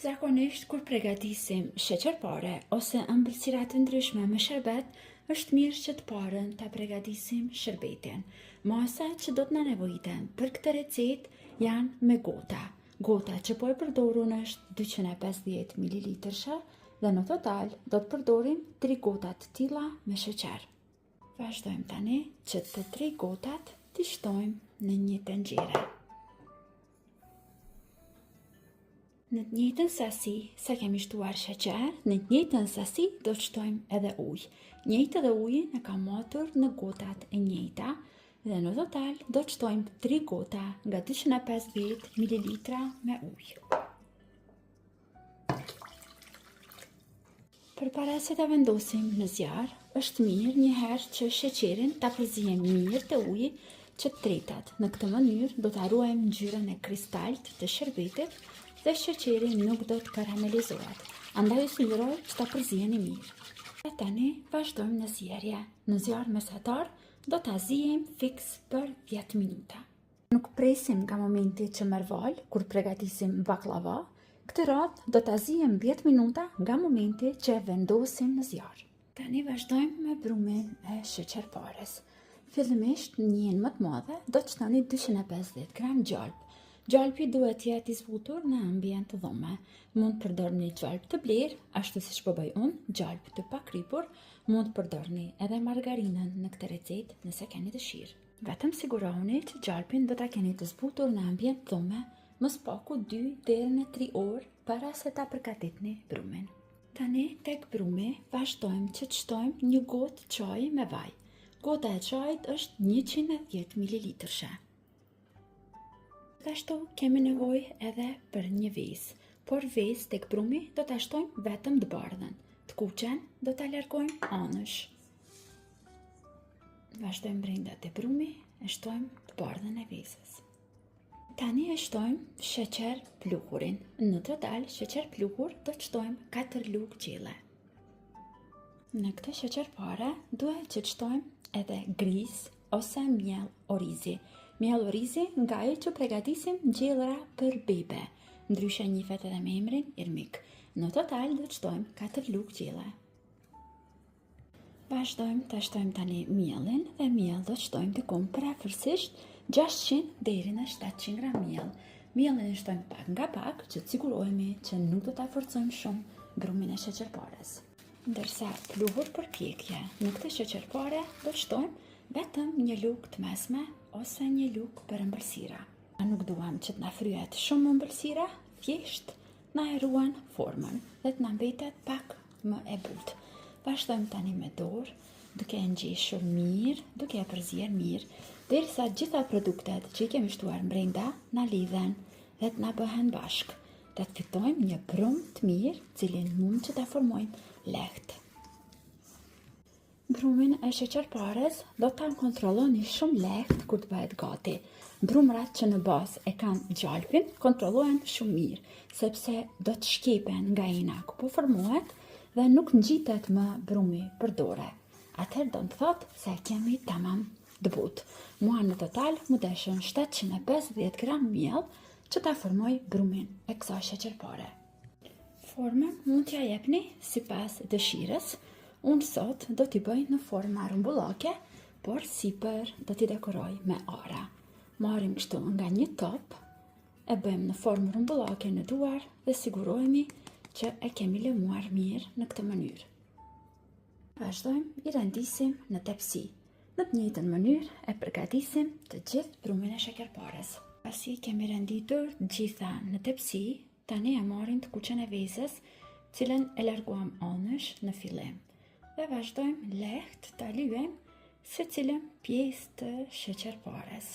Zakonisht kur përgatisim sheqerpare ose ëmbëlsira të ndryshme me sherbet, është mirë që të parën ta përgatisim shërbetin. Masa që do të na nevojiten për këtë recetë janë me gota. Gota që po e përdorun është 250 ml dhe në total do të përdorim 3 gota të tilla me sheqer. Vazhdojmë tani që të 3 gotat t'i shtojmë në një tenxhere. Në të njëjtën sasi sa kemi shtuar sheqer, në të njëjtën sasi do të shtojmë edhe ujë. Njëjtë edhe ujin e kam matur në gotat e njëjta dhe në total do të shtojmë 3 gota nga 250 ml me ujë. Përpara se ta vendosim në zjarr, është mirë një herë që sheqerin ta përzijem mirë te uji që të tretat. Në këtë mënyrë do ta ruajmë ngjyrën e kristalt të shërbetit dhe sheqeri nuk do të karamelizohet. Andaj ju sugjeroj që ta përzijeni mirë. E tani vazhdojmë në zjerje. Në zjarr mesatar do ta zijem fiks për 10 minuta. Nuk presim nga momenti që merr val kur përgatisim baklava. Këtë radhë do ta zijem 10 minuta nga momenti që e vendosim në zjarr. Tani vazhdojmë me brumin e sheqerpares. Fillimisht në njën më të madhe do të shtoni 250 gram gjalp. Gjalpi duhet të jetë i zbutur në ambient të dhome. Mund të përdorni gjalp të blerë, ashtu siç po bëj unë, gjalp të pakripur, mund të përdorni edhe margarinën në këtë recetë nëse keni dëshirë. Vetëm sigurohuni që gjalpin do ta keni të zbutur në ambient të dhome, mos paku 2 deri në 3 orë para se ta përgatitni brumin. Tani tek brumi vazhdojmë që të shtojmë 1 gotë çaji me vaj. Gota e çajit është 110 ml. Ashtu kemi nevojë edhe për një vezë, por vezë tek brumi do ta shtojmë vetëm të bardhën. Të kuqen do ta largojmë anësh. Vazhdojmë brenda te brumi, e shtojmë të bardhën e vezës. Tani e shtojmë sheqer pluhurin. Në total sheqer pluhur do të shtojmë 4 lugë gjelle. Në këtë sheqerpare duhet që të shtojmë edhe gris ose miell orizi. Miell orizi nga ai që përgatisim gjellra për bebe, ndryshe njihet edhe me emrin irmik. Në total do të shtojmë 4 lugë gjelle. Vazhdojmë ta shtojmë tani miellin dhe miell do të shtojmë diku parafërsisht 600 deri në 700 gram miell. Miellin e shtojmë pak nga pak që të sigurohemi që nuk do ta forcojmë shumë brumin e sheqerpares. Ndërsa pluhur për pjekje, në këtë sheqerpare do të shtojmë vetëm 1 lugë të mesme ose 1 lugë për ëmbëlsira. Nuk duam që të na fryhet shumë ëmbëlsira, thjesht na e ruan formën dhe të na mbetet pak më e butë. Vazhdojmë tani me dorë, duke e ngjeshur mirë, duke e përzier mirë, derisa gjitha produktet që i kemi shtuar brenda na lidhen dhe të na bëhen bashkë. Dhe të fitojmë një brum të mirë, cilin mund që ta formojmë lehtë. Brumin e sheqerpares do ta kontrolloni shumë lehtë kur të bëhet gati. Brumrat që në bazë e kanë gjalpin kontrollohen shumë mirë, sepse do të shkepen nga ina ku po formohet dhe nuk ngjitet më brumi për dore. Atëherë do të thotë se kemi tamam të butë. Mua në total më deshën 750 gram miell që ta formoj brumin e kësaj sheqerpare. Formën mund t'ja jepni sipas dëshirës. Unë sot do t'i bëj në forma rumbullake, por sipër do t'i dekoroj me ara. Marrim kështu nga një top, e bëjmë në formë rumbullake në duar dhe sigurohemi që e kemi lëmuar mirë në këtë mënyrë. Vazhdojmë i rendisim në tepsi. Në të njëjtën mënyrë e përgatisim të gjithë brumin e sheqerpares. Pasi kemi renditur gjitha në tepsi, tani e marrim të kuqen e vezës, cilën e larguam anësh në fillim. Dhe vazhdojmë lehtë ta lyejmë secilën pjesë të sheqerpares.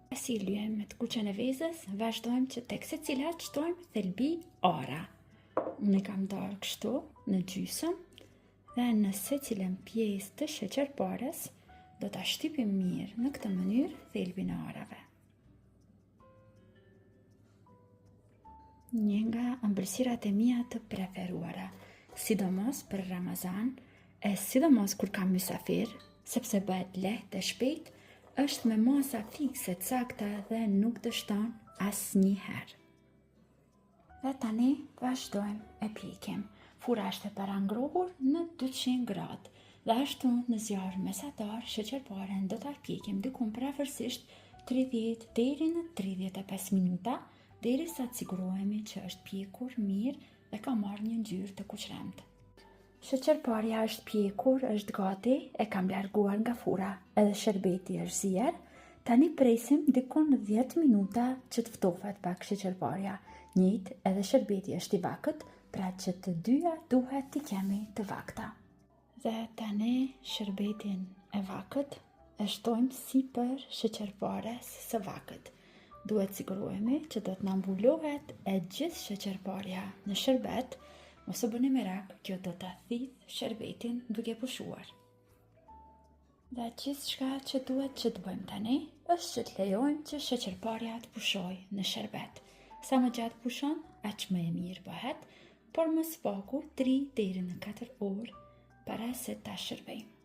Pasi lyejmë me të kuqen e vezës, vazhdojmë që tek secila të shtojmë thelbi ara. Unë kam darë kështu në gjysëm dhe në secilën pjesë të sheqerpares do ta shtypim mirë në këtë mënyrë thelbin e arave. Një nga ëmbëlsirat e mia të preferuara, sidomos për Ramazan, e sidomos kur kam mysafir, sepse bëhet lehtë e shpejt, është me masa fikse të sakta dhe nuk dështon asnjëherë. Dhe tani vazhdojmë e pjekim. Fura është e parangrohur në 200 gradë dhe ashtu në zjarr mesatar sheqerparen do ta pjekim diku afërsisht 30 deri në 35 minuta, derisa të sigurohemi që është pjekur mirë dhe ka marrë një ngjyrë të kuqremtë. Sheqerparja është pjekur, është gati, e kam larguar nga fura, edhe sherbeti është zier. Tani presim diku në 10 minuta që të ftofet pak sheqerparja. Njëjtë edhe sherbeti është i vakët, pra që të dyja duhet t'i kemi të vakta. Dhe tani sherbetin e vakët e shtojmë sipër sheqerpares së vakët. Duhet sigurohemi që do të na mbulohet e gjithë sheqerparja në sherbet, mos e bëni merak, kjo do ta thith sherbetin duke pushuar. Dhe gjithçka që duhet që të bëjmë tani është që të lejojmë që sheqerparja të pushojë në sherbet. Sa më gjatë pushon, aq më e mirë bëhet, por mos paku 3 deri në 4 orë para se ta shërbejmë.